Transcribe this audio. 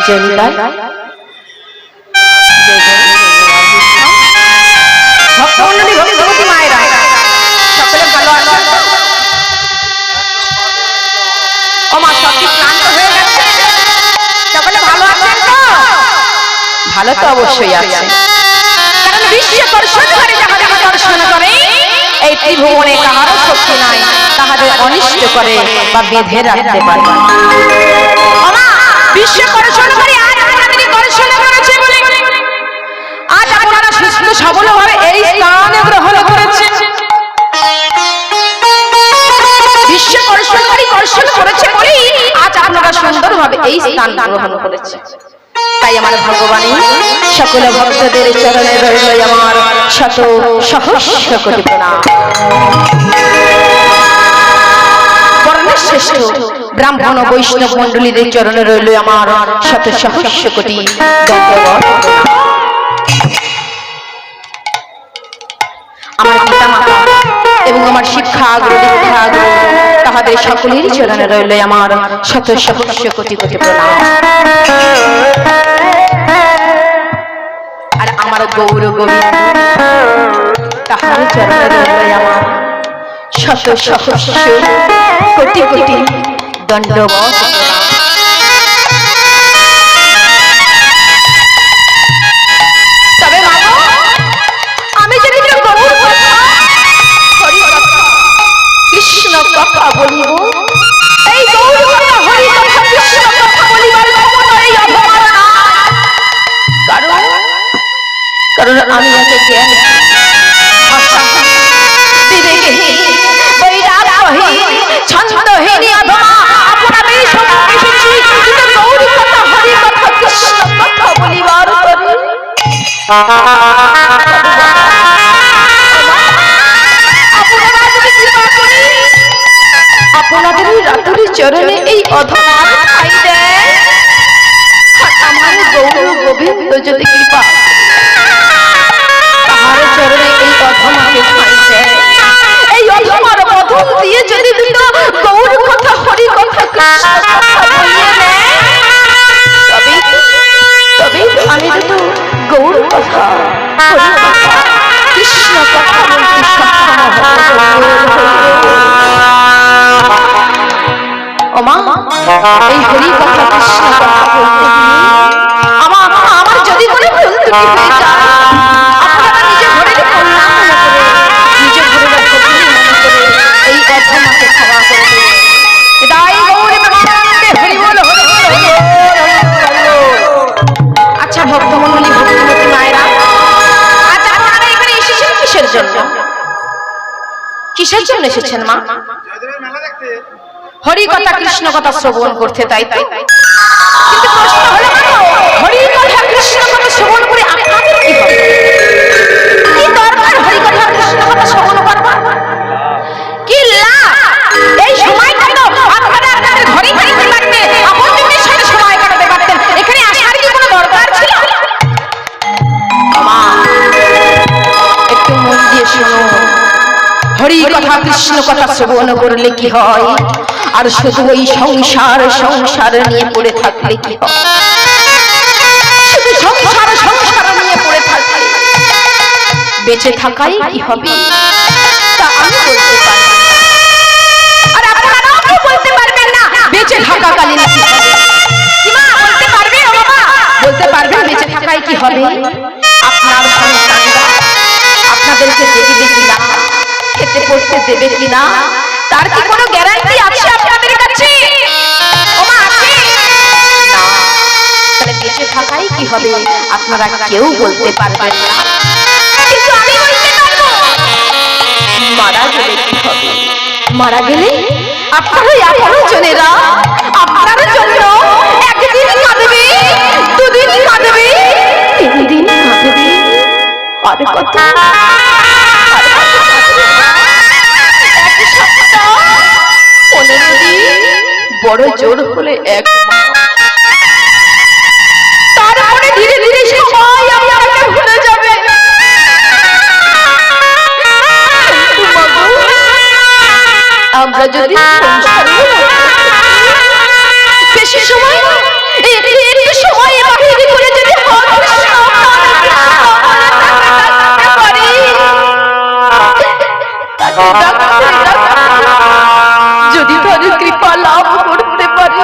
জয়নিতাই ভক্তমণ্ডলী ভক্তবতী মায়েরা সকলে ভালো আছেন তো? ও মা সত্যি ক্লান্ত হয়ে গেছে, সকলে ভালো আছেন তো? ভালো তো অবশ্যই আছে, কারণ বিশ্বকর সুন্দরী যাহাদের দর্শন করে এই ত্রিভুবনে কাহারও শক্তি নাই তাহাদের অনিষ্ট করে বা বেঁধে রাখতে পারে। বিশ্বকর সুন্দরী আজ আপনাদের দর্শন করেছে বলে আজ আপনারা সুস্থ সবলভাবে এই স্থান গ্রহণ করেছেন। বিশ্বকর সুন্দরী দর্শন করেছে বলে আজ আপনারা সুন্দরভাবে এই স্থান গ্রহণ করেছেন। তাই আমার ভগবানী সকল ভক্তদের চরণে রইল আমার শত সহস্র কোটি প্রণাম। বর্ণশ্রেষ্ঠ ব্রাহ্মণ বৈষ্ণব মণ্ডলীদের চরণে রইল আমার শত সহস্র কোটি দণ্ডবত। আমার পিতা মাতা এবং আমার শিক্ষা দীক্ষা তাহাদের সকলেরই চরণে রইল আমার শত সহস্র কোটি কোটি প্রণাম। আর আমার গৌর গোবিন্দ তাহার চরণে রইল আমার শত সহস্র কোটি কোটি দণ্ডবত। তবে মাগো আমি যদি গৌর কথা হরি কথা কৃষ্ণ কথা বলিব, এই গৌর কথা হরি কথা কৃষ্ণ কথা বলিবার এই অপমান, কারণ আমি একে জ্ঞান ছন্দহীন অধমা আপনাদের সম্মুখে এসেছি কিন্তু গৌর কথা হরি কথা কৃষ্ণ কথা বলিবার তরে আপনাদের রাতুরি চরণে এই অধমা ঠাই দেয়। আমার গৌর গোবিন্দ যদি কৃপা তাহার চরণে এই অধমাকে ঠাই দেয়, এই অধমার বদল দিয়ে যদি দুটো গৌর কথা হরি কথা কৃষ্ণ কথা বলিয়ে দেয়, তবে আমি দুটো গৌর কথা হরি কথা কৃষ্ণ কথা বলতে সক্ষম হব। ও মা, এই হরি কথা কৃষ্ণ কথা বলতে আমার যদি কোনো ভুল ত্রুটি হয়ে যায়, আপনারা নিজে ঘরের কন্যা মনে করে নিজে ঘরের ভগিনী মনে করে এই অধমাকে ক্ষমা করে দেবে। তাই গৌর প্রেমানন্দে হরি বল হরি বল হরি বল হরি বল। আচ্ছা ভক্তমণ্ডলী ভক্তিমতী মায়েরা, আজ আপনারা এখানে এসেছেন কিসের জন্য? কিসের জন্য এসেছেন মা? হরি কথা কৃষ্ণ কথা শ্রবণ করতে, তাই তো? কিন্তু প্রশ্ন হলো হরি কথা কৃষ্ণ কথা শ্রবণ করে আপনাদের কি হবে? কি দরকার হরি কথা কৃষ্ণ কথা শ্রবণ করবার? কি লাভ? এই সময়টা তো আপনারা আপনাদের ঘরে থাকতে পারতেন, আপনজনের সাথে সময় কাটাতে পারতেন, এখানে আসার কি কোনো দরকার ছিল? মা একটু মন দিয়ে শোনো, হরি কথা কৃষ্ণ কথা শ্রবণ করলে কি হয়, আর শুধু ওই সংসার নিয়ে পড়ে থাকলে কি হয়? শুধু সংসার নিয়ে পড়ে থাকলে বেঁচে থাকাই কি হবে তা আমি বলতে পারি, আর আপনারাও তো বলতে পারবেন না বেঁচে থাকাকালীন কি হবে। কি মা বলতে পারবে? ও বাবা বলতে পারবেন বেঁচে থাকাই কি হবে? আপনার সন্তানরা আপনাদেরকে দেখবে কিনা, খেতে পড়তে দেবে কিনা, তার কি কোনো গ্যারান্টি আছে আপনাদের কাছে? ও মা আছে না? তাহলে বেঁচে থাকাই কি হবে আপনারা কেউ বলতে পারবেন না, কিন্তু আমি বলতে পারবো মারা গেলে কি হবে। মারা গেলে আপনারা আপনজনেরা আপনার জন্য একদিন কাঁদবে, দুদিন কাঁদবে, 3 দিন কাঁদবে, আর কত বড় জোর হলে 1 মাস, তারপরে ধীরে ধীরে সবাই আপনাকে ভুলে যাবে। আমরা যদি বেশি সময় ঠিক করে যদি যদি তোর কৃপা লাভ করতে পারি